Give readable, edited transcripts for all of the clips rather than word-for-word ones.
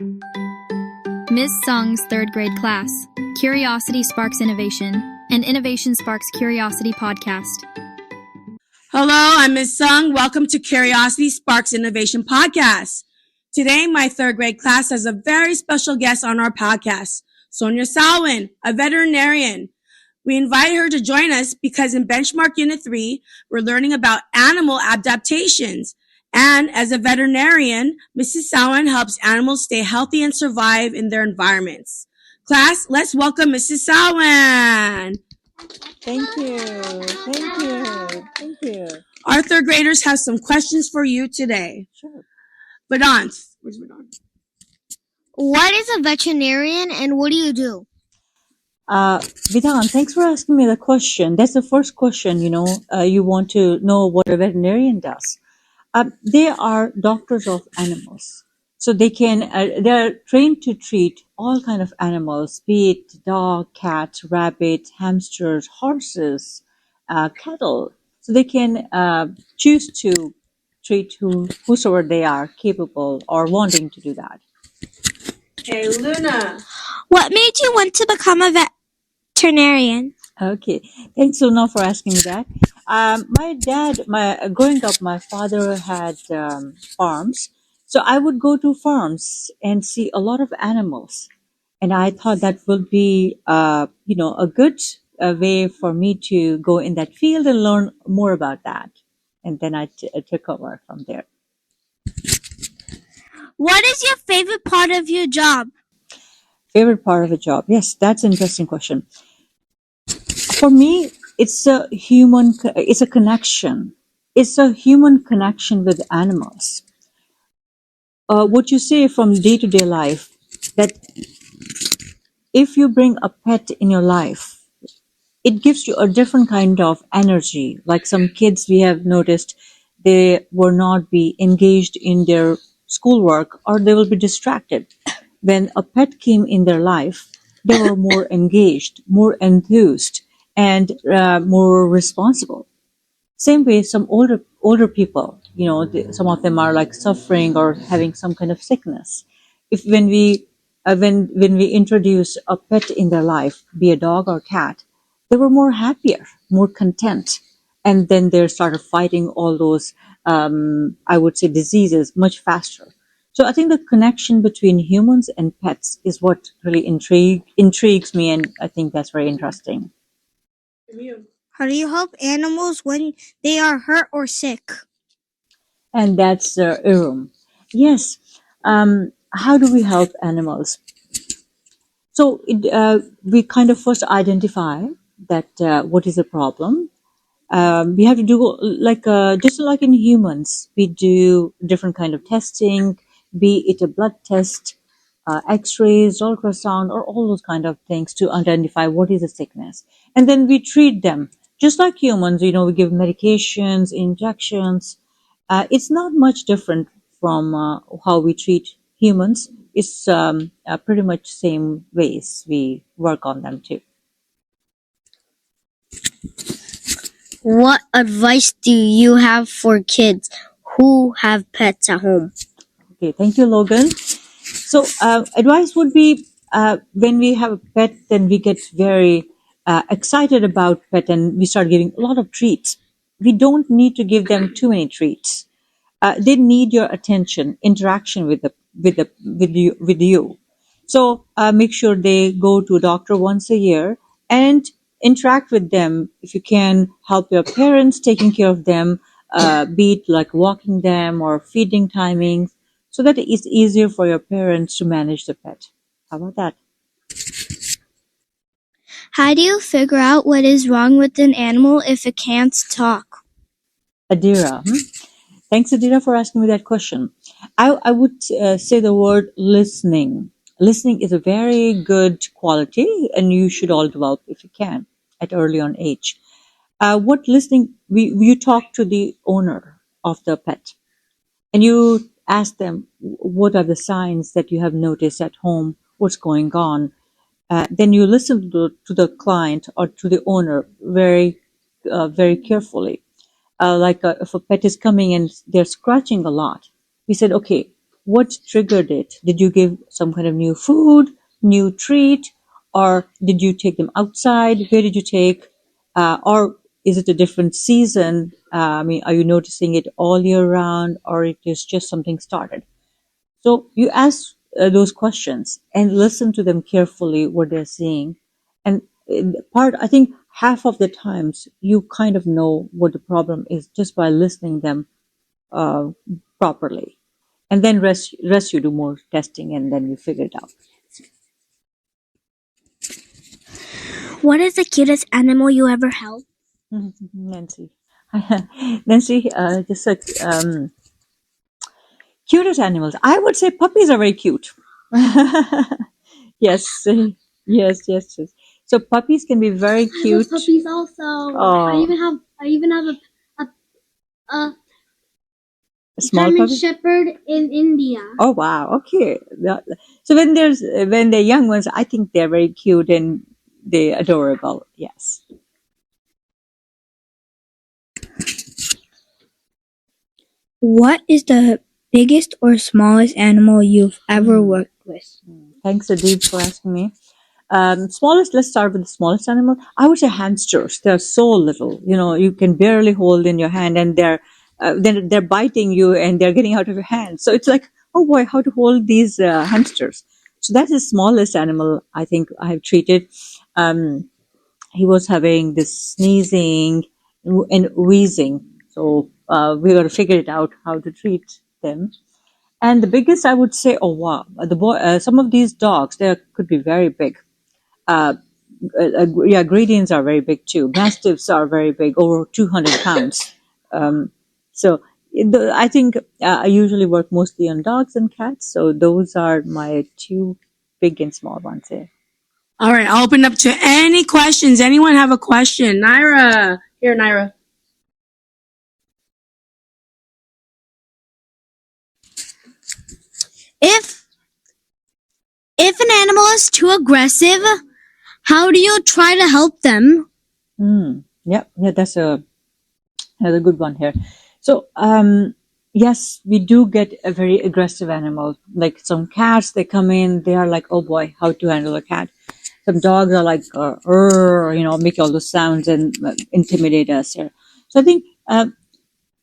Ms. Sung's third grade class. Curiosity sparks innovation, and innovation sparks curiosity podcast. Hello, I'm Ms. Sung. Welcome to Curiosity Sparks Innovation podcast. Today, my third grade class has a very special guest on our podcast, Sonia Salwan, a veterinarian. We invite her to join us because in Benchmark Unit 3, we're learning about animal adaptations. And as a veterinarian, Mrs. Salwan helps animals stay healthy and survive in their environments. Class, let's welcome Mrs. Salwan. Thank you. Our third graders have some questions for you today. Sure. Vedant. Where's Vedant? What is a veterinarian and what do you do? Vidhan, thanks for asking me the question. That's the first question, you want to know what a veterinarian does. They are doctors of animals. So they're trained to treat all kind of animals, be it dog, cat, rabbit, hamsters, horses, cattle. So they can choose to treat whosoever they are capable or wanting to do that. Hey, Luna. What made you want to become a veterinarian? Okay, thanks, Luna, for asking me that. Growing up, my father had farms, so I would go to farms and see a lot of animals, and I thought that would be, a good way for me to go in that field and learn more about that, and then I took over from there. What is your favorite part of your job? Favorite part of a job? Yes, that's an interesting question. For me, it's a connection. It's a human connection with animals. What you say from day to day life, that if you bring a pet in your life, it gives you a different kind of energy. Like some kids we have noticed, they will not be engaged in their schoolwork or they will be distracted. When a pet came in their life, they were more engaged, more enthused, and more responsible. Same way, some older people, some of them are like suffering or having some kind of sickness. If when we introduce a pet in their life, be a dog or cat, they were more happier, more content, and then they started fighting all those, I would say, diseases much faster. So I think the connection between humans and pets is what really intrigues me, and I think that's very interesting. How do you help animals when they are hurt or sick? And that's Irum. Yes. How do we help animals? So we kind of first identify that what is the problem. We have to do just like in humans, we do different kind of testing, be it a blood test, X-rays, ultrasound, or all those kind of things to identify what is the sickness, and then we treat them just like humans. We give medications, injections. It's not much different from how we treat humans. It's pretty much same ways we work on them too. What advice do you have for kids who have pets at home? Okay, thank you, Logan. So advice would be when we have a pet, then we get very excited about pet and we start giving a lot of treats. We don't need to give them too many treats. They need your attention, interaction with you. So make sure they go to a doctor once a year and interact with them. If you can help your parents taking care of them, be it like walking them or feeding timings, so that it's easier for your parents to manage the pet. How about that? How do you figure out what is wrong with an animal if it can't talk? Adira. Thanks, Adira, for asking me that question. I would say the word listening. Listening is a very good quality, and you should all develop if you can at early on age. What listening? You talk to the owner of the pet, and you ask them what are the signs that you have noticed at home, what's going on. Then you listen to the client or to the owner very carefully. If a pet is coming and they're scratching a lot, we said, okay, what triggered it? Did you give some kind of new food, new treat, or did you take them outside? Where did you take? Or is it a different season? I mean, are you noticing it all year round, or it is just something started? So you ask those questions and listen to them carefully, what they're saying. And I think half of the times you kind of know what the problem is just by listening them uh, properly. And then rest you do more testing and then you figure it out. What is the cutest animal you ever held? Nancy. Nancy, just like cutest animals. I would say puppies are very cute. Yes, yes. So puppies can be very I cute. love puppies also. Oh, I even have a a small German puppy. Shepherd in India. Oh wow. Okay. So when they're young ones, I think they're very cute and they're adorable. Yes. What is the biggest or smallest animal you've ever worked with? Thanks, Adeeb, for asking me. Smallest, let's start with the smallest animal. I would say hamsters. They're so little, you can barely hold in your hand and then they're biting you and they're getting out of your hand. So it's like, oh boy, how to hold these hamsters. So that's the smallest animal I think I have treated. He was having this sneezing and wheezing. So we got to figure it out how to treat them. And the biggest, I would say, oh wow, some of these dogs, they could be very big. Uh, yeah, Gradients are very big too. Mastiffs are very big, over 200 pounds. So I think I usually work mostly on dogs and cats. So those are my two big and small ones here. All right, I'll open up to any questions. Anyone have a question? Naira. Here, Naira. If an animal is too aggressive, how do you try to help them? Yeah, that's another good one here. So, yes, we do get a very aggressive animal. Like some cats, they come in, they are like, oh boy, how to handle a cat. Some dogs are like, make all those sounds and intimidate us here. So I think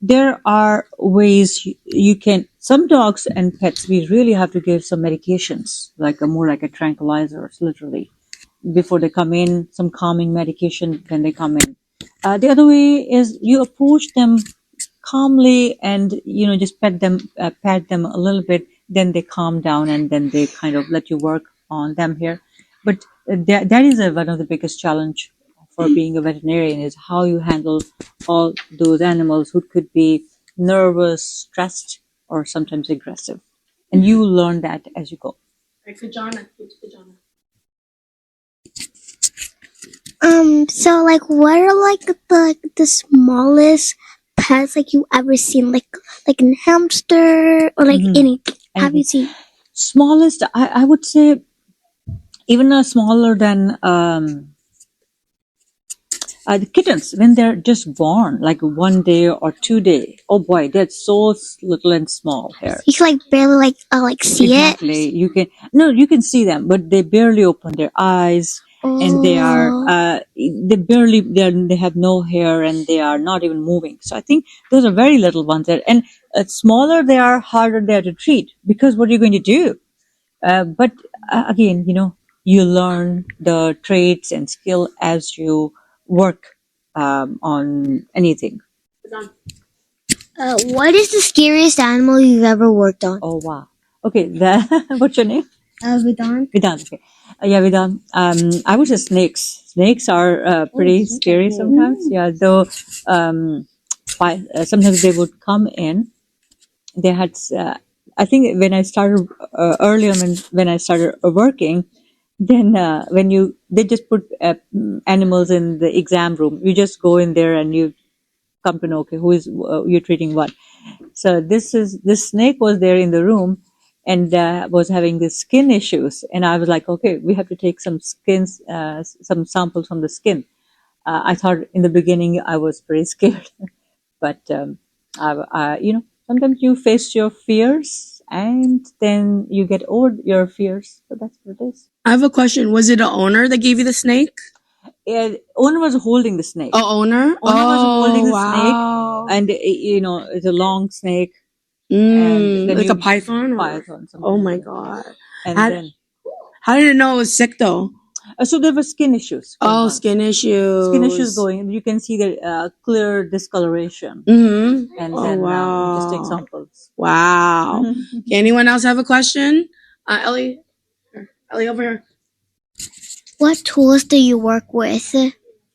there are ways you can. Some dogs and pets, we really have to give some medications, like more like a tranquilizers, literally, before they come in. Some calming medication when they come in. The other way is you approach them calmly and just pat them a little bit, then they calm down and then they kind of let you work on them here. But that is one of the biggest challenge for being a veterinarian, is how you handle all those animals who could be nervous, stressed, or sometimes aggressive, and you learn that as you go. So like, what are like the smallest pets like you ever seen? Like a hamster or like anything? Have you seen? Smallest, I would say, even smaller than the kittens when they're just born, like 1 day or 2 day. Oh boy, they're so little and small here. You can like barely like see Exactly. it. You can see them, but they barely open their eyes, and they have no hair, and they are not even moving. So I think those are very little ones there, and smaller they are, harder they are to treat, because what are you going to do? But again, you learn the traits and skill as you work on anything. What is the scariest animal you've ever worked on? Oh wow. Okay, what's your name? Vedant. Vedant. Okay. Yeah, Vedant. I would say snakes. Snakes are pretty scary sometimes. Yeah, though sometimes they would come in. They had, I think when I started earlier, when I started working, then they just put animals in the exam room. You just go in there and you come to know, okay, who is you're treating what. So this snake was there in the room and was having the skin issues, and I was like, okay, we have to take some some samples from the skin. I thought in the beginning I was pretty scared, but sometimes you face your fears and then you get over your fears. So that's what it is. I have a question. Was it an owner that gave you the snake? Owner was holding the snake. Oh, owner? Owner was holding the wow. snake, and it's a long snake. And then like a python? Python. Oh my god. And then how did it know it was sick though? So there were skin issues. Skin issues. Skin issues going. You can see the clear discoloration. Mm-hmm. And then wow. just examples. Wow. Okay, anyone else have a question? Ellie? Ellie, over here. What tools do you work with?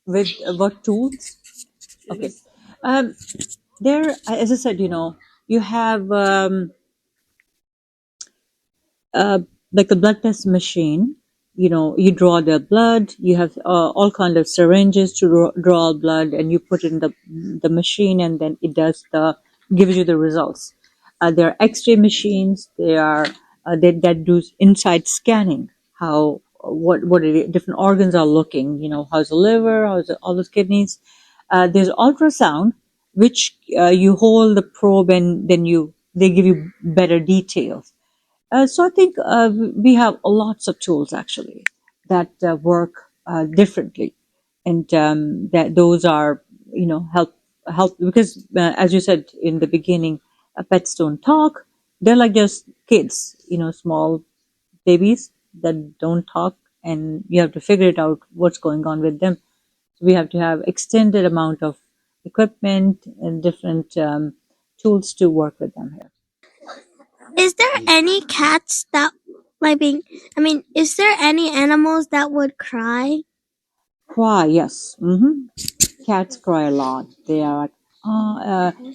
With what tools? Okay. There, as I said, you have like a blood test machine. You draw the blood. You have all kinds of syringes to draw blood, and you put it in the machine, and then it gives you the results. There are X-ray machines. They are that do inside scanning. What different organs are looking. How's the liver? How's all those kidneys? There's ultrasound, which you hold the probe, and then they give you better details. So I think we have lots of tools actually that work differently, and that those are help because as you said in the beginning, pets don't talk. They're like just kids, small babies that don't talk, and you have to figure it out what's going on with them. So we have to have extended amount of equipment and different tools to work with them here. Is there any cats that is there any animals that would cry? Cry, yes. Cats cry a lot. They are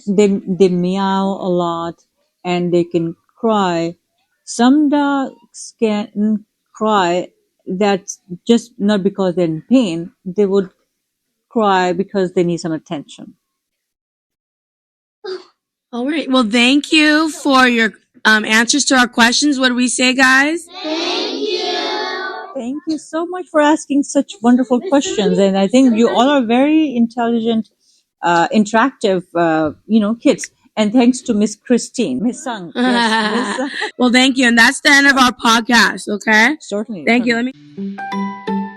they meow a lot, and they can cry. Some dogs can cry. That's just not because they're in pain. They would cry because they need some attention. All right. Well, thank you for your answers to our questions. What do we say, guys? Thank you so much for asking such wonderful questions. And I think you all are very intelligent, interactive, kids. And thanks to Miss Christine, Miss Sung. Yes, Miss Sung. Well, thank you. And that's the end of our podcast, okay? Certainly. Thank you.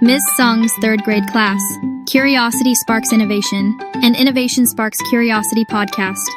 Ms. Sung's third grade class. Curiosity sparks innovation, and innovation sparks curiosity podcast.